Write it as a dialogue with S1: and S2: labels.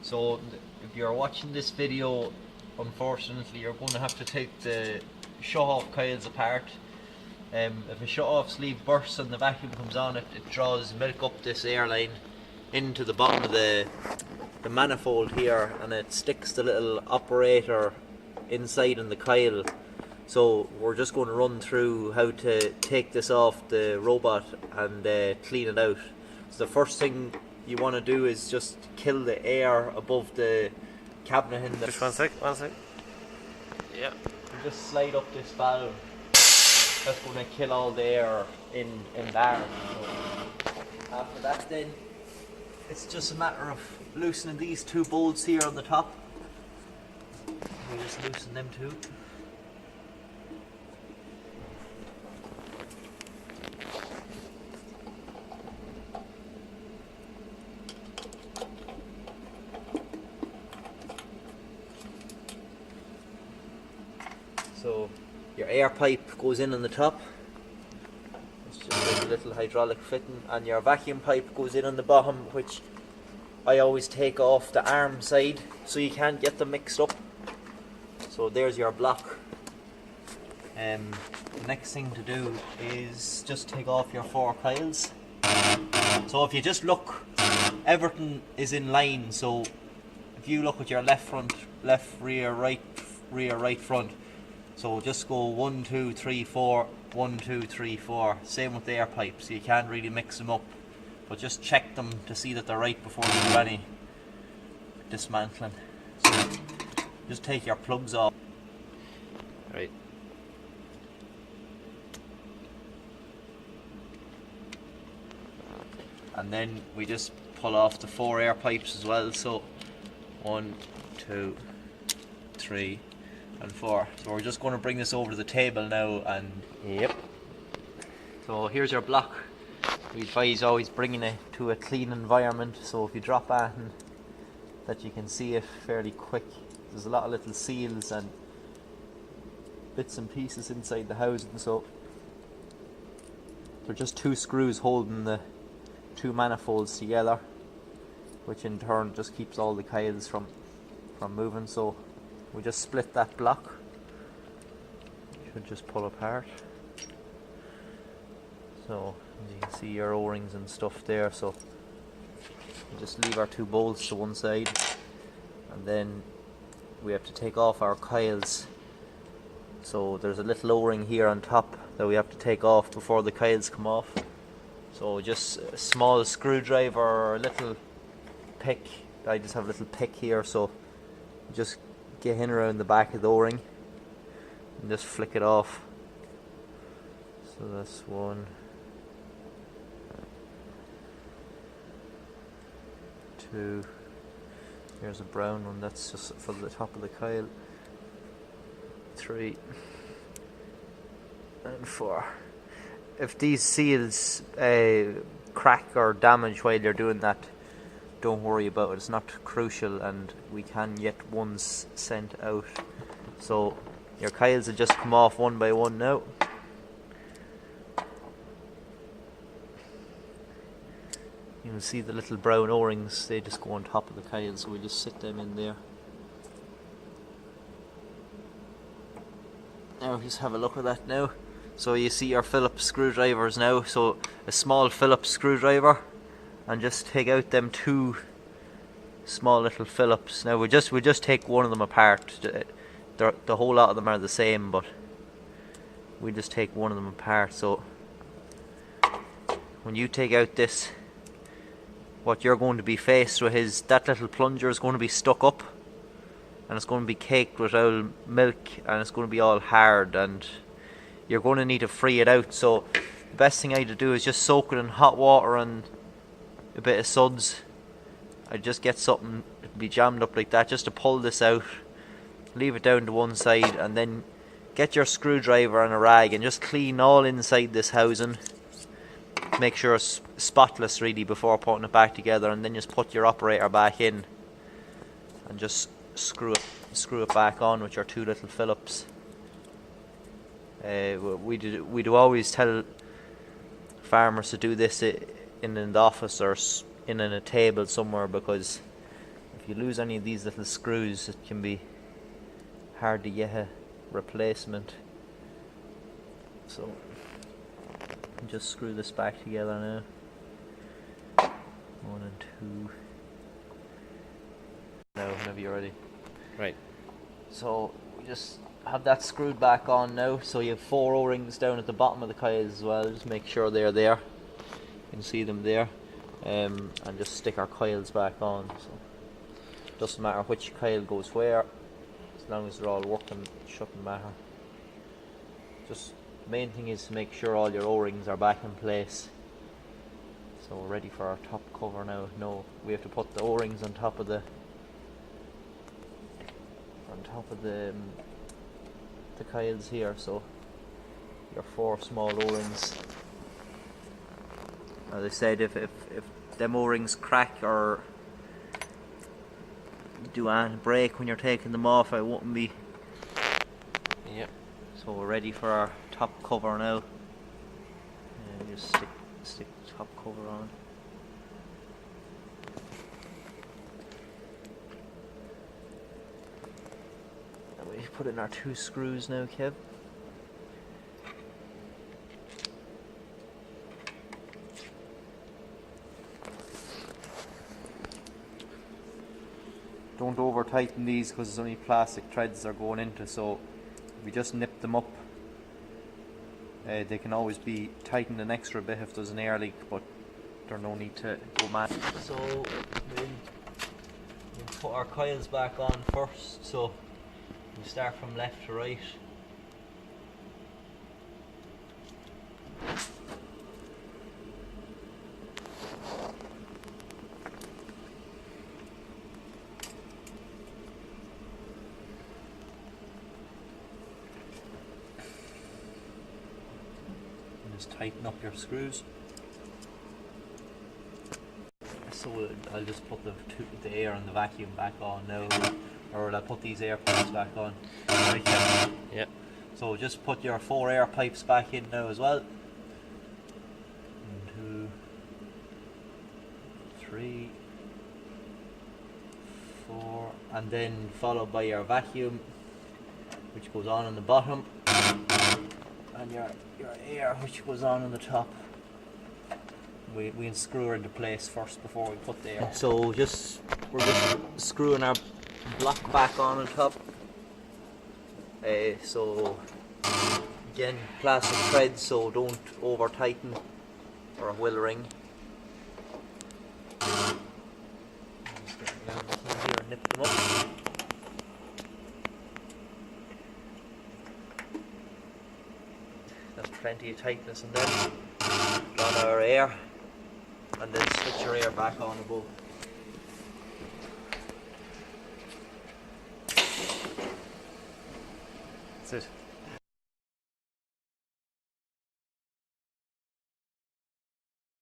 S1: So if you're watching this video, unfortunately you're going to have to take the shut-off coils apart. If a shut-off sleeve bursts and the vacuum comes on, it draws milk up this air line into the bottom of the manifold here, and it sticks the little operator inside in the coil. So we're just going to run through how to take this off the robot and clean it out. So the first thing you want to do is just kill the air above the cabinet in the...
S2: Just one sec. Yeah.
S1: You just slide up this valve. That's going to kill all the air in there. So after that then, it's just a matter of loosening these two bolts here on the top. We just loosen them too. So your air pipe goes in on the top. It's just like a little hydraulic fitting, and your vacuum pipe goes in on the bottom, which I always take off the arm side so you can't get them mixed up. So there's your block. The next thing to do is just take off your 4 coils. So if you just look, everything is in line. So if you look at your left rear, right front. So just go 1, 2, 3, 4, 1, 2, 3, 4. Same with the air pipes. You can't really mix them up, but just check them to see that they're right before you do any dismantling. So just take your plugs off.
S2: Right.
S1: And then we just pull off the 4 air pipes as well. So 1, 2, 3 and 4. So we're just going to bring this over to the table now, and
S2: Yep.
S1: so here's your block. We advise always bringing it to a clean environment, so if you drop anything that you can see it fairly quick. There's a lot of little seals and bits and pieces inside the housing, so they're just 2 screws holding the 2 manifolds together, which in turn just keeps all the coils from moving. So we just split that block. Should just pull apart. So as you can see your O-rings and stuff there, so we just leave our 2 bolts to one side, and then we have to take off our coils. So there's a little O-ring here on top that we have to take off before the coils come off. So just a small screwdriver or a little pick. I just have a little pick here, so just get in around the back of the O-ring and just flick it off. So that's 1, 2. Here's a brown one, that's just for the top of the coil. 3 and 4. If these seals crack or damage while you're doing that, don't worry about it. It's not crucial, and we can get ones sent out. So your coils will just come off one by one now. You can see the little brown O-rings, they just go on top of the coil, so we just sit them in there. Now just have a look at that now. So you see your Phillips screwdrivers now, so a small Phillips screwdriver, and just take out them 2 small little Phillips. Now we just take one of them apart. The whole lot of them are the same, but we just take one of them apart. So when you take out this, what you're going to be faced with is that little plunger is going to be stuck up, and it's going to be caked with all milk, and it's going to be all hard, and you're going to need to free it out. So the best thing I had to do is just soak it in hot water and a bit of suds. I just get something to be jammed up like that just to pull this out, leave it down to one side, and then get your screwdriver and a rag and just clean all inside this housing. Make sure it's spotless really before putting it back together, and then just put your operator back in and just screw it back on with your 2 little Phillips. We do always tell farmers to do this in an office or in a table somewhere, because if if you lose any of these little screws, it can be hard to get a replacement. So just screw this back together now. 1 and 2. Now, whenever you're ready.
S2: Right.
S1: So we just have that screwed back on now. So you have 4 O-rings down at the bottom of the coils as well. Just make sure they're there. You can see them there. And just stick our coils back on. So doesn't matter which coil goes where, as long as they're all working, it shouldn't matter. Just the main thing is to make sure all your O-rings are back in place. So we're ready for our top cover now. No, we have to put the O-rings on top of the coils here. So your 4 small O-rings. As I said, if them O-rings crack or do a break when you're taking them off, I wouldn't be.
S2: Yep.
S1: So we're ready for our top cover now. And just stick the top cover on. And we put in our 2 screws now, Kev. Don't over tighten these because there's only plastic threads they're going into, so if we just nip them up, they can always be tightened an extra bit if there's an air leak, but there's no need to go mad. So we'll put our coils back on first, so we start from left to right. Just tighten up your screws. So I'll just put the air and the vacuum back on now, or I'll put these air pipes back on. Right, yeah.
S2: Yep.
S1: So just put your 4 air pipes back in now as well. 1, 2, 3, 4, and then followed by your vacuum, which goes on the bottom, and your air, which goes on the top. We unscrew her into place first before we put the air. So we're just screwing our block back on top. So again, plastic threads, so don't over tighten or it will ring. Just get down here and nip them up. There's plenty of tightness in them. Got our air, and then switch your air back on above.
S2: That's it.